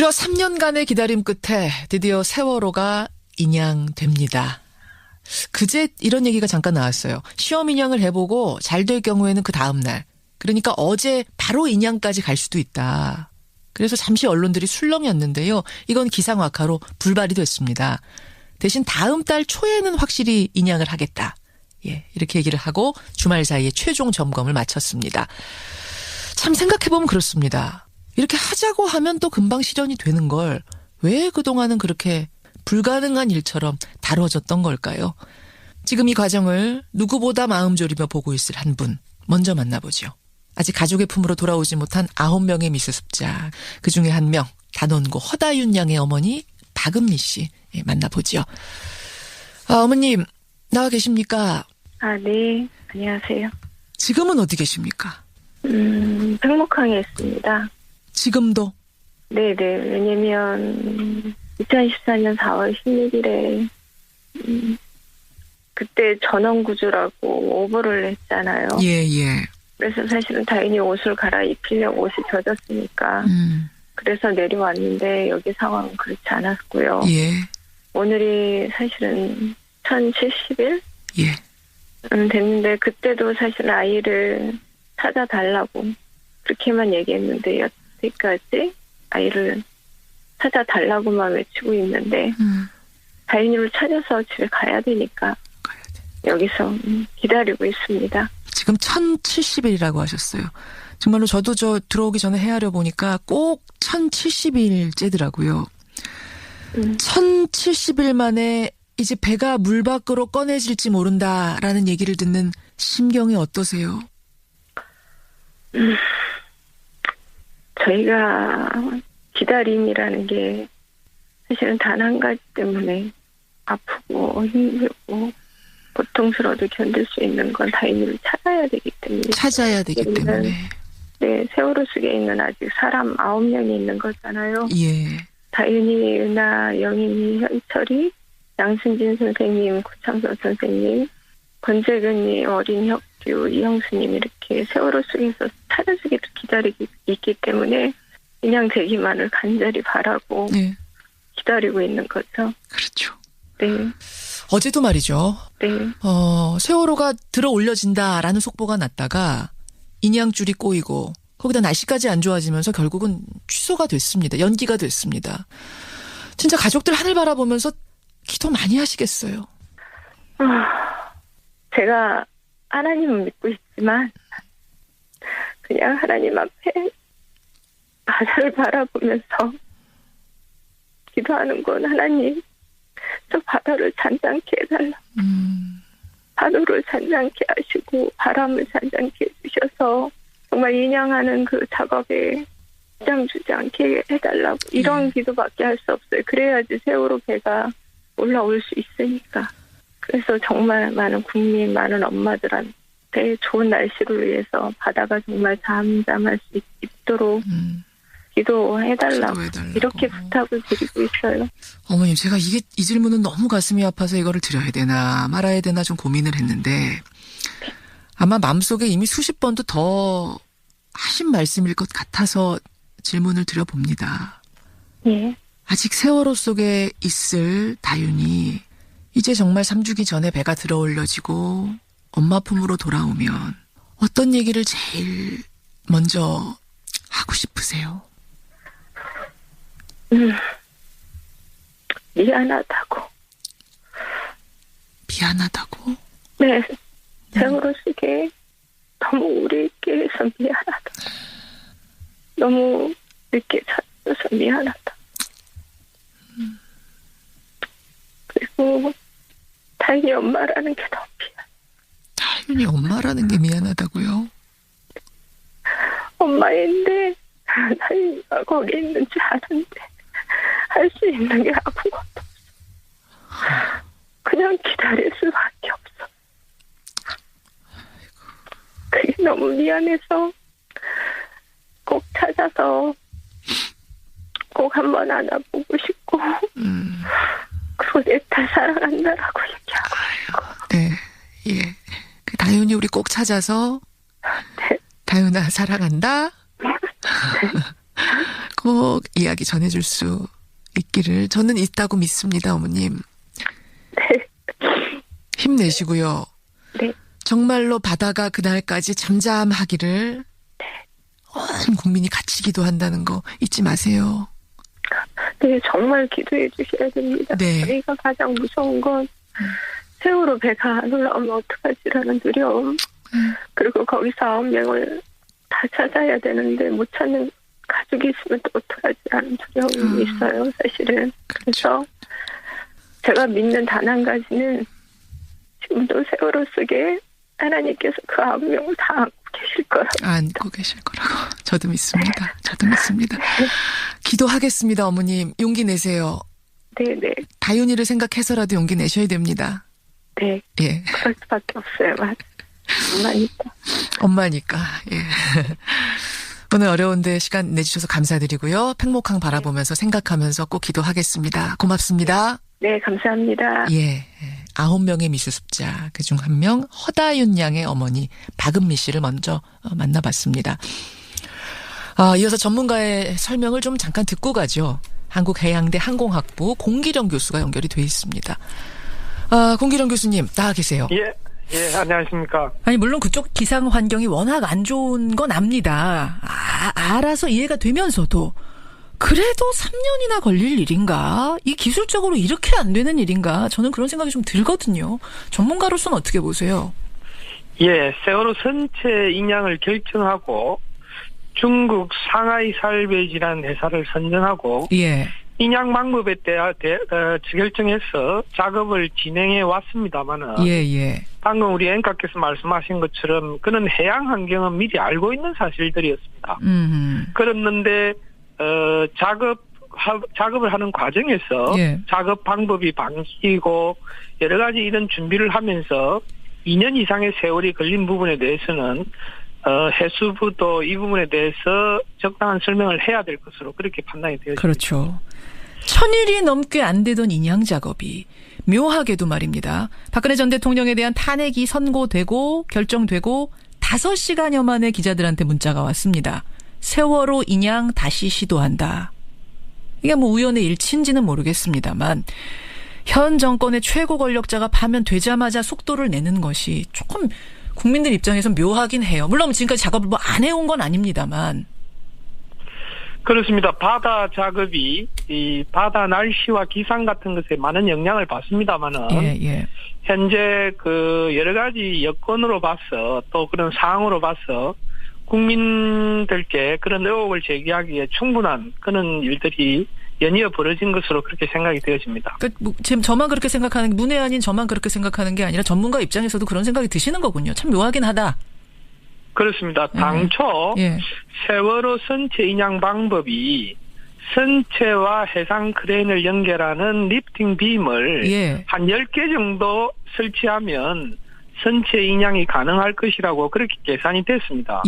무려 3년간의 기다림 끝에 드디어 세월호가 인양됩니다. 그제 이런 얘기가 잠깐 나왔어요. 시험 인양을 해보고 잘 될 경우에는 그 다음 날, 그러니까 어제 바로 인양까지 갈 수도 있다. 그래서 잠시 언론들이 술렁였는데요. 이건 기상악화로 불발이 됐습니다. 대신 다음 달 초에는 확실히 인양을 하겠다. 예, 이렇게 얘기를 하고 주말 사이에 최종 점검을 마쳤습니다. 참 생각해보면 그렇습니다. 이렇게 하자고 하면 또 금방 실현이 되는 걸 왜 그동안은 그렇게 불가능한 일처럼 다뤄졌던 걸까요? 지금 이 과정을 누구보다 마음 졸이며 보고 있을 한 분 먼저 만나보죠. 아직 가족의 품으로 돌아오지 못한 9명의 미수습자, 그중에 한 명 단원고 허다윤 양의 어머니 박은미 씨 만나보죠. 어머님 나와 계십니까? 네. 안녕하세요. 지금은 어디 계십니까? 팽목항에 있습니다. 지금도? 네네. 왜냐면 2014년 4월 16일에 그때 전원구조라고 오보를 했잖아요. 예. 그래서 사실은 다행히 옷을 갈아입히려고 옷이 젖었으니까 그래서 내려왔는데 여기 상황은 그렇지 않았고요. 예. 오늘이 사실은 1070일? 예. 됐는데 그때도 사실 아이를 찾아달라고 그렇게만 얘기했는데 여태까지 아이를 찾아달라고만 외치고 있는데 다인이를 찾아서 집에 가야 되니까 여기서 기다리고 있습니다. 지금 1070일이라고 하셨어요. 정말로 저도 들어오기 전에 헤아려 보니까 꼭 1070일째더라고요. 1070일 만에 이제 배가 물 밖으로 꺼내질지 모른다라는 얘기를 듣는 심경이 어떠세요? 저희가 기다림이라는 게 사실은 단 한 가지 때문에 아프고 힘들고 고통스러워도 견딜 수 있는 건 다인이를 찾아야 되기 때문에. 찾아야 되기 때문에. 네, 세월호 속에 있는 아직 사람 9명이 있는 거잖아요. 예. 다윤이, 은하, 영인이, 현철이, 양순진 선생님, 구창선 선생님, 권재근이, 어린 혁규, 이형수님 이렇게 세월호 속에서 찾아주기도 기다리고 있기 때문에 그냥 되기만을 간절히 바라고 네. 기다리고 있는 거죠. 그렇죠. 네. 어제도 말이죠. 네. 세월호가 들어 올려진다라는 속보가 났다가 인양줄이 꼬이고 거기다 날씨까지 안 좋아지면서 결국은 취소가 됐습니다. 연기가 됐습니다. 진짜 가족들 하늘 바라보면서 기도 많이 하시겠어요. 제가 하나님은 믿고 있지만 그냥 하나님 앞에 바다를 바라보면서 기도하는 건 하나님 저 바다를 잔잔케 해달라. 파도를 잔잔케 하시고 바람을 잔잔케 해주셔서 정말 인양하는 그 작업에 지장 주지 않게 해달라고 이런 기도밖에 할 수 없어요. 그래야지 세월호 배가 올라올 수 있으니까. 그래서 정말 많은 국민, 많은 엄마들한테 좋은 날씨를 위해서 바다가 정말 잠잠할 수 있도록 기도해달라고 이렇게 부탁을 드리고 있어요. 어머님, 제가 이 질문은 너무 가슴이 아파서 이거를 드려야 되나 말아야 되나 좀 고민을 했는데 아마 마음속에 이미 수십 번도 더 하신 말씀일 것 같아서 질문을 드려봅니다. 예. 아직 세월호 속에 있을 다윤이 이제 정말 3주기 전에 배가 들어 올려지고 엄마 품으로 돌아오면 어떤 얘기를 제일 먼저 하고 싶으세요? 미안하다고. 미안하다고? 네. 세월호 속에 너무 오래 있게 해서 미안하다. 너무 늦게 찾아서 미안하다. 그리고 다윤이 엄마라는 게 너무 미안. 다윤이 엄마라는 게 미안하다고요? 엄마인데 다윤이가 거기 있는지 아는데 할 수 있는 게 아무것도 없어. 그냥 기다릴 수밖에 없어. 그게 너무 미안해서 꼭 찾아서 꼭 한번 안아보고 싶고 그리고 내 딸 사랑한다라고 얘기하고 싶고. 네, 예. 그 다윤이 우리 꼭 찾아서 네. 다윤아 사랑한다. 네. 꼭 이야기 전해줄 수 있기를 저는 있다고 믿습니다, 어머님. 네. 힘내시고요. 네. 정말로 바다가 그날까지 잠잠하기를 온 국민이 같이 기도한다는 거 잊지 마세요. 네, 정말 기도해 주셔야 됩니다. 네. 저희가 가장 무서운 건 세월호 배가 안 올라오면 어떡하지라는 두려움. 그리고 거기서 9명을 다 찾아야 되는데 못 찾는 가족이 있으면 또 어떡하지라는 두려움이 있어요, 사실은. 그래서 제가 믿는 단 한 가지는 지금도 세월호 속에 하나님께서 그 9명을 다 안고 계실 거라고. 안고 계실 거라고. 저도 믿습니다. 저도 믿습니다. 기도하겠습니다, 어머님. 용기 내세요. 네네. 다윤이를 생각해서라도 용기 내셔야 됩니다. 네. 예. 그럴 수밖에 없어요. 맞아요. 엄마니까. 엄마니까. 예. 오늘 어려운데 시간 내주셔서 감사드리고요. 팽목항 바라보면서 생각하면서 꼭 기도하겠습니다. 고맙습니다. 네, 감사합니다. 예. 9명의 미수습자 그중 1명 허다윤 양의 어머니 박은미 씨를 먼저 만나봤습니다. 이어서 전문가의 설명을 좀 잠깐 듣고 가죠. 한국해양대 항공학부 공기령 교수가 연결이 돼 있습니다. 공기령 교수님 나와 계세요. 예, 안녕하십니까. 아니 물론 그쪽 기상 환경이 워낙 안 좋은 건 압니다. 알아서 이해가 되면서도 그래도 3년이나 걸릴 일인가? 이 기술적으로 이렇게 안 되는 일인가? 저는 그런 생각이 좀 들거든요. 전문가로서는 어떻게 보세요? 예, 세월호 선체 인양을 결정하고 중국 상하이 살베이지라는 회사를 선정하고 예. 인양 방법에 대해 결정해서 작업을 진행해 왔습니다만은 예. 방금 우리 앵커께서 말씀하신 것처럼 그런 해양 환경은 미리 알고 있는 사실들이었습니다. 그랬는데 작업을 하는 과정에서 작업 방법이 바뀌고 여러 가지 이런 준비를 하면서 2년 이상의 세월이 걸린 부분에 대해서는 해수부도 이 부분에 대해서 적당한 설명을 해야 될 것으로 그렇게 판단이 되었습니다. 그렇죠. 1000일이 넘게 안 되던 인양 작업이 묘하게도 말입니다. 박근혜 전 대통령에 대한 탄핵이 선고되고 결정되고 5시간여 만에 기자들한테 문자가 왔습니다. 세월호 인양 다시 시도한다. 이게 뭐 우연의 일치인지는 모르겠습니다만 현 정권의 최고 권력자가 파면되자마자 속도를 내는 것이 조금 국민들 입장에서 묘하긴 해요. 물론 지금까지 작업을 뭐 안 해온 건 아닙니다만. 그렇습니다. 바다 작업이 이 바다 날씨와 기상 같은 것에 많은 영향을 받습니다만은 현재 그 여러 가지 여건으로 봐서 또 그런 상황으로 봐서 국민들께 그런 의혹을 제기하기에 충분한 그런 일들이 연이어 벌어진 것으로 그렇게 생각이 되어집니다. 그러니까 지금 저만 그렇게 생각하는 문외 아닌 저만 그렇게 생각하는 게 아니라 전문가 입장에서도 그런 생각이 드시는 거군요. 참 묘하긴 하다. 그렇습니다. 당초 세월호 선체 인양 방법이 선체와 해상 크레인을 연결하는 리프팅 빔을 한 10개 정도 설치하면 선체 인양이 가능할 것이라고 그렇게 계산이 됐습니다.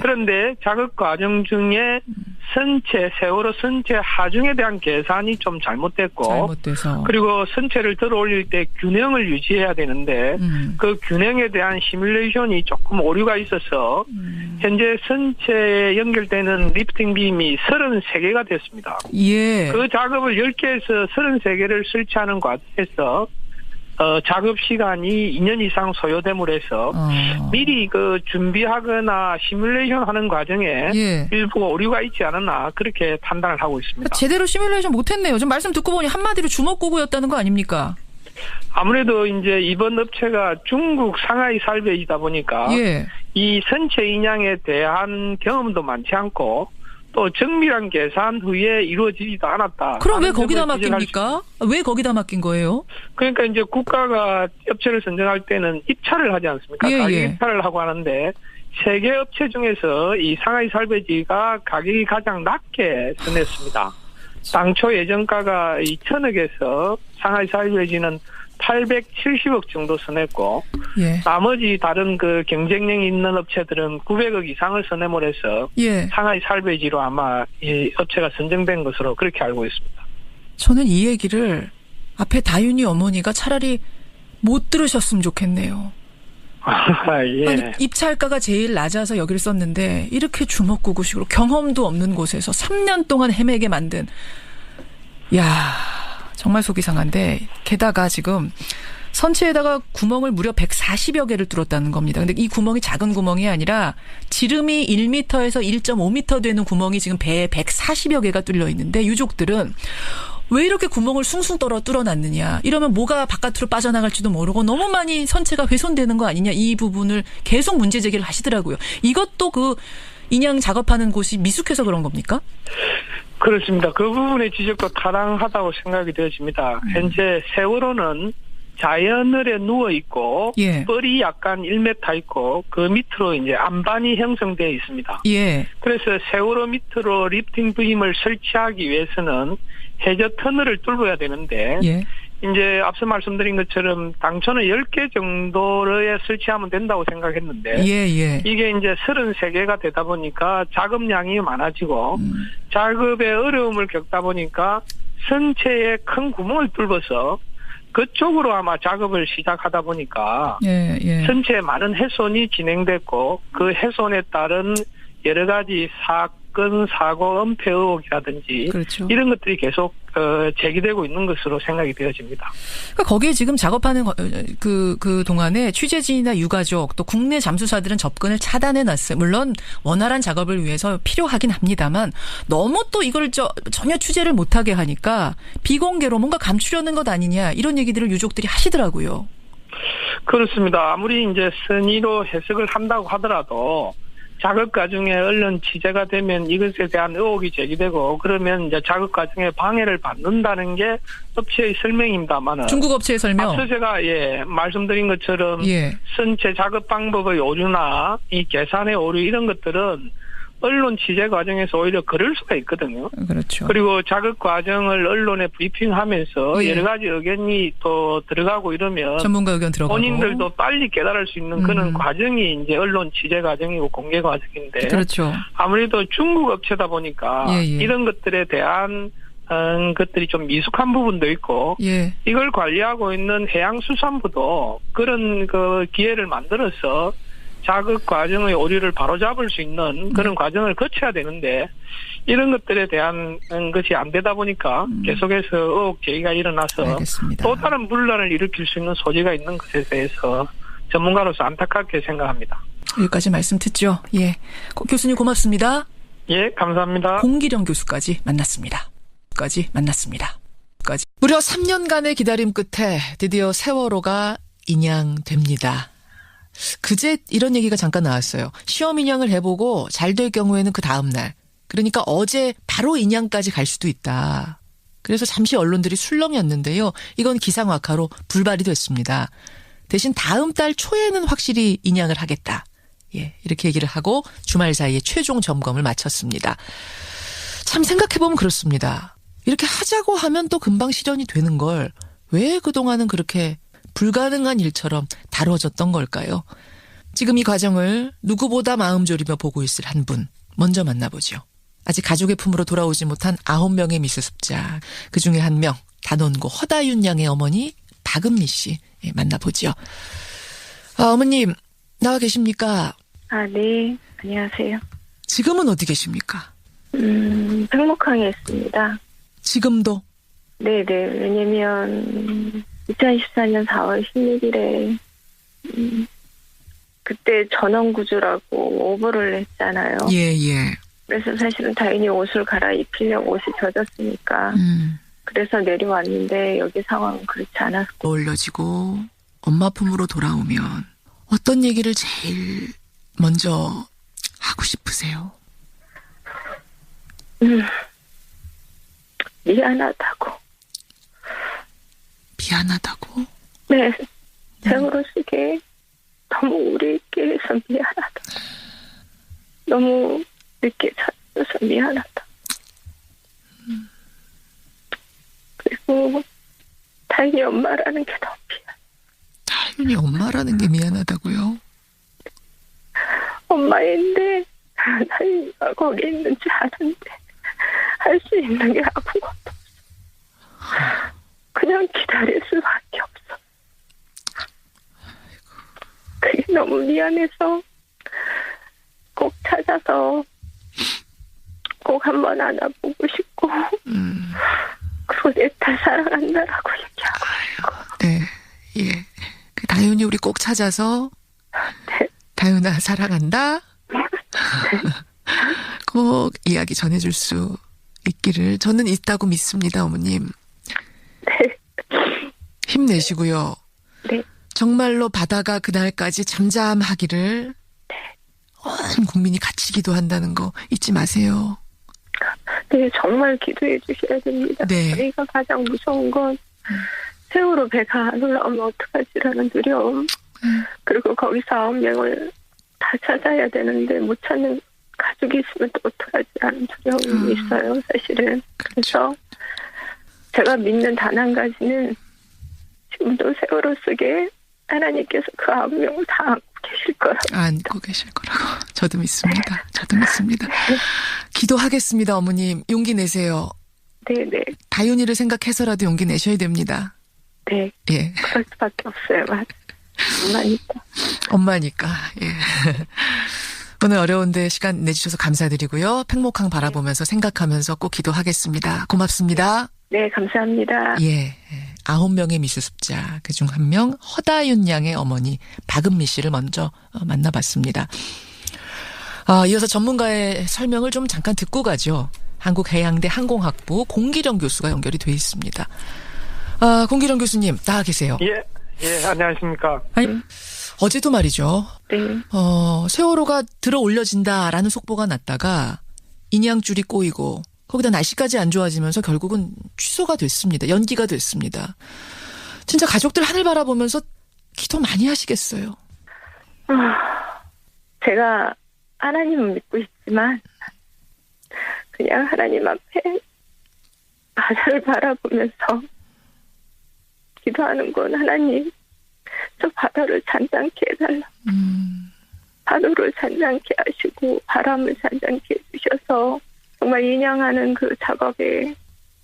그런데 작업 과정 중에 세월호 선체 하중에 대한 계산이 좀 잘못돼서 그리고 선체를 들어 올릴 때 균형을 유지해야 되는데 그 균형에 대한 시뮬레이션이 조금 오류가 있어서 현재 선체에 연결되는 리프팅 빔이 33개가 됐습니다. 그 작업을 10개에서 33개를 설치하는 과정에서 작업 시간이 2년 이상 소요됨으로 해서 미리 그 준비하거나 시뮬레이션 하는 과정에 일부 오류가 있지 않았나 그렇게 판단을 하고 있습니다. 제대로 시뮬레이션 못했네요. 좀 말씀 듣고 보니 한마디로 주먹구구였다는 거 아닙니까? 아무래도 이제 이번 업체가 중국 상하이 살베이지다 보니까 이 선체 인양에 대한 경험도 많지 않고 또 정밀한 계산 후에 이루어지지도 않았다. 그럼 왜 거기다 맡깁니까? 왜 거기다 맡긴 거예요? 그러니까 이제 국가가 업체를 선정할 때는 입찰을 하지 않습니까? 가격 입찰을 하고 하는데 세계 업체 중에서 이 상하이 살베이지가 가격이 가장 낮게 선했습니다. 당초 예정가가 2천억에서 상하이 살베이지는 870억 정도 선했고 나머지 다른 그 경쟁력이 있는 업체들은 900억 이상을 선회몰 해서 상하이 살베이지로 아마 이 업체가 선정된 것으로 그렇게 알고 있습니다. 저는 이 얘기를 앞에 다윤이 어머니가 차라리 못 들으셨으면 좋겠네요. 예. 아니, 입찰가가 제일 낮아서 여기를 썼는데 이렇게 주먹구구식으로 경험도 없는 곳에서 3년 동안 헤매게 만든. 야, 정말 속이 상한데 게다가 지금 선체에다가 구멍을 무려 140여 개를 뚫었다는 겁니다. 근데 이 구멍이 작은 구멍이 아니라 지름이 1m에서 1.5m 되는 구멍이 지금 배에 140여 개가 뚫려 있는데 유족들은 왜 이렇게 구멍을 숭숭 뚫어놨느냐. 이러면 뭐가 바깥으로 빠져나갈지도 모르고 너무 많이 선체가 훼손되는 거 아니냐. 이 부분을 계속 문제 제기를 하시더라고요. 이것도 그 인양 작업하는 곳이 미숙해서 그런 겁니까? 그렇습니다. 그 부분의 지적도 타당하다고 생각이 되어집니다. 현재 세월호는 자연을에 누워 있고 예. 뻘이 약간 1m 있고 그 밑으로 이제 안반이 형성되어 있습니다. 예. 그래서 세월호 밑으로 리프팅 부임을 설치하기 위해서는 해저 터널을 뚫어야 되는데 예. 이제 앞서 말씀드린 것처럼 당초는 10개 정도를 설치하면 된다고 생각했는데 예. 이게 이제 33개가 되다 보니까 작업량이 많아지고 작업에 어려움을 겪다 보니까 선체에 큰 구멍을 뚫어서 그쪽으로 아마 작업을 시작하다 보니까 예. 선체에 많은 훼손이 진행됐고 그 훼손에 따른 여러 가지 사건, 사고, 은폐 의혹이라든지 그렇죠. 이런 것들이 계속 제기되고 있는 것으로 생각이 되어집니다. 그러니까 거기에 지금 작업하는 그 동안에 취재진이나 유가족 또 국내 잠수사들은 접근을 차단해 놨어요. 물론 원활한 작업을 위해서 필요하긴 합니다만 너무 또 이걸 전혀 취재를 못하게 하니까 비공개로 뭔가 감추려는 것 아니냐 이런 얘기들을 유족들이 하시더라고요. 그렇습니다. 아무리 이제 선의로 해석을 한다고 하더라도 작업 과정에 언론 취재가 되면 이것에 대한 의혹이 제기되고 그러면 이제 작업 과정에 방해를 받는다는 게 업체의 설명입니다만은 중국 업체의 설명. 앞서 제가 말씀드린 것처럼 선체 작업 방법의 오류나 이 계산의 오류 이런 것들은 언론 취재 과정에서 오히려 그럴 수가 있거든요. 그렇죠. 그리고 작업 과정을 언론에 브리핑하면서 여러 가지 의견이 또 들어가고 이러면 전문가 의견 들어가고 본인들도 빨리 깨달을 수 있는 그런 과정이 이제 언론 취재 과정이고 공개 과정인데 그렇죠. 아무래도 중국 업체다 보니까 이런 것들에 대한 것들이 좀 미숙한 부분도 있고 이걸 관리하고 있는 해양수산부도 그런 그 기회를 만들어서 작업 과정의 오류를 바로잡을 수 있는 그런 과정을 거쳐야 되는데 이런 것들에 대한 것이 안 되다 보니까 계속해서 의혹 제기가 일어나서 알겠습니다. 또 다른 분란을 일으킬 수 있는 소지가 있는 것에 대해서 전문가로서 안타깝게 생각합니다. 여기까지 말씀 듣죠. 예, 교수님 고맙습니다. 예, 감사합니다. 공기령 교수까지 만났습니다. 무려 3년간의 기다림 끝에 드디어 세월호가 인양됩니다. 그제 이런 얘기가 잠깐 나왔어요. 시험 인양을 해보고 잘 될 경우에는 그 다음 날. 그러니까 어제 바로 인양까지 갈 수도 있다. 그래서 잠시 언론들이 술렁였는데요. 이건 기상악화로 불발이 됐습니다. 대신 다음 달 초에는 확실히 인양을 하겠다. 예, 이렇게 얘기를 하고 주말 사이에 최종 점검을 마쳤습니다. 참 생각해보면 그렇습니다. 이렇게 하자고 하면 또 금방 실현이 되는 걸 왜 그동안은 그렇게 불가능한 일처럼 다뤄졌던 걸까요? 지금 이 과정을 누구보다 마음 졸이며 보고 있을 한 분 먼저 만나보죠. 아직 가족의 품으로 돌아오지 못한 9명의 미수습자 그중에 한 명 단원고 허다윤 양의 어머니 박은미 씨 만나보죠. 어머님 나와 계십니까? 네. 안녕하세요. 지금은 어디 계십니까? 팽목항에 있습니다. 지금도? 네네. 왜냐면 2014년 4월 16일에 그때 전원구조라고 오버를 했잖아요. 예. 그래서 사실은 다행히 옷을 갈아입히려고 옷이 젖었으니까 그래서 내려왔는데 여기 상황은 그렇지 않았고. 어울려지고 엄마 품으로 돌아오면 어떤 얘기를 제일 먼저 하고 싶으세요? 미안하다고. 미안하다고? 네. 세월호 속에 너무 오래 있게 해서 미안하다. 너무 늦게 찾아서 미안하다. 그리고 다행히 엄마라는 게 너무 미안. 다행히 엄마라는 게 미안하다고요? 엄마인데 다행히가 거기 있는지 아는데 할 수 있는 게 아무것도 없어. 그냥 기다릴 수밖에 없어. 그게 미안해서 꼭 찾아서 꼭 한번 안아보고 싶고 그리고 내 딸 사랑한다라고 얘기하고. 네, 예. 그 다윤이 우리 꼭 찾아서 네. 다윤아 사랑한다. 꼭 이야기 전해줄 수 있기를 저는 있다고 믿습니다, 어머님. 네. 힘내시고요. 네. 정말로 바다가 그날까지 잠잠하기를 온 국민이 같이 기도한다는 거 잊지 마세요. 네, 정말 기도해 주셔야 됩니다. 네. 저희가 가장 무서운 건 세월호 배가 안 올라오면 어떡하지라는 두려움. 그리고 거기서 9명을 다 찾아야 되는데 못 찾는 가족이 있으면 또 어떡하지라는 두려움이 있어요, 사실은. 그래서 제가 믿는 단 한 가지는 지금도 세월호 속에 하나님께서 그 9명을 다 안고 계실 거라고. 안고 계실 거라고. 저도 믿습니다. 저도 믿습니다. 기도하겠습니다, 어머님. 용기 내세요. 네네. 다윤이를 생각해서라도 용기 내셔야 됩니다. 네. 예. 그럴 수밖에 없어요. 맞아. 엄마니까. 엄마니까. 예. 오늘 어려운데 시간 내주셔서 감사드리고요. 팽목항 바라보면서 생각하면서 꼭 기도하겠습니다. 고맙습니다. 네, 감사합니다. 예. 9명의 미수습자, 그중 1명 허다윤 양의 어머니 박은미 씨를 먼저 만나봤습니다. 이어서 전문가의 설명을 좀 잠깐 듣고 가죠. 한국해양대 항공학부 공기령 교수가 연결이 돼 있습니다. 공기령 교수님 나와 계세요. 예, 안녕하십니까. 아니, 어제도 말이죠. 네. 세월호가 들어 올려진다라는 속보가 났다가 인양줄이 꼬이고 거기다 날씨까지 안 좋아지면서 결국은 취소가 됐습니다. 연기가 됐습니다. 진짜 가족들 하늘 바라보면서 기도 많이 하시겠어요. 제가 하나님은 믿고 있지만 그냥 하나님 앞에 바다를 바라보면서 기도하는 건 하나님 저 바다를 잔잔케 해달라. 파도를 잔잔케 하시고 바람을 잔잔케 해주셔서 정말 인양하는 그 작업에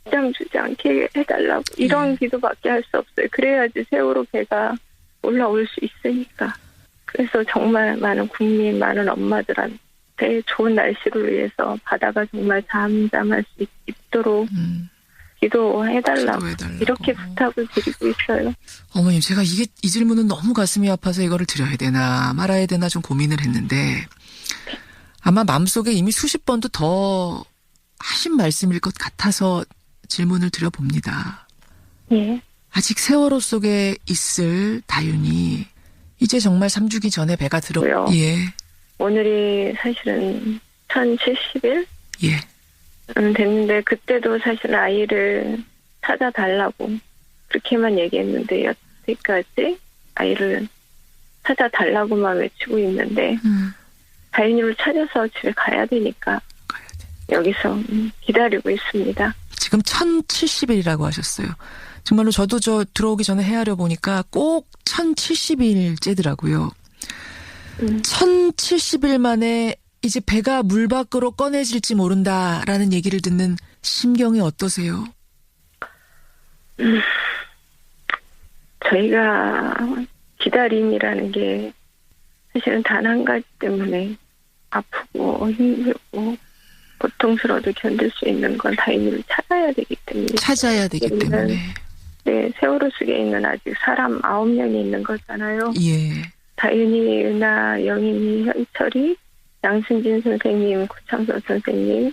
지장 주지 않게 해달라고. 이런 기도밖에 할 수 없어요. 그래야지 세월호 배가 올라올 수 있으니까. 그래서 정말 많은 국민, 많은 엄마들한테 좋은 날씨를 위해서 바다가 정말 잠잠할 수 있도록 기도해달라고 이렇게 부탁을 드리고 있어요. 어머님, 제가 이 질문은 너무 가슴이 아파서 이거를 드려야 되나 말아야 되나 좀 고민을 했는데 아마 마음속에 이미 수십 번도 더 하신 말씀일 것 같아서 질문을 드려봅니다. 예. 아직 세월호 속에 있을 다윤이 이제 정말 3주기 전에 배가 예. 오늘이 사실은 1070일? 예. 됐는데 그때도 사실 아이를 찾아달라고 그렇게만 얘기했는데 여태까지 아이를 찾아달라고만 외치고 있는데 다윤이를 찾아서 집에 가야 되니까 여기서 기다리고 있습니다. 지금 1070일이라고 하셨어요. 정말로 저도 들어오기 전에 헤아려 보니까 꼭 1070일째더라고요. 1070일 만에 이제 배가 물 밖으로 꺼내질지 모른다라는 얘기를 듣는 심경이 어떠세요? 저희가 기다림이라는 게 사실은 단 한 가지 때문에 아프고 힘들고 고통스러워도 견딜 수 있는 건 다윤이를 찾아야 되기 때문에. 찾아야 되기 때문에. 네, 세월호 속에 있는 아직 사람 9명이 있는 거잖아요. 예. 다윤이, 은하, 영인이, 현철이, 양순진 선생님, 구창선 선생님,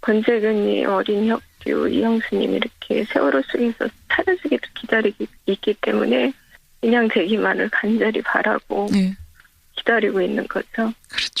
권재근님, 어린 혁규, 이형수님 이렇게 세월호 속에서 찾아주기도 기다리고 있기 때문에 그냥 되기만을 간절히 바라고 예. 기다리고 있는 거죠. 그렇죠.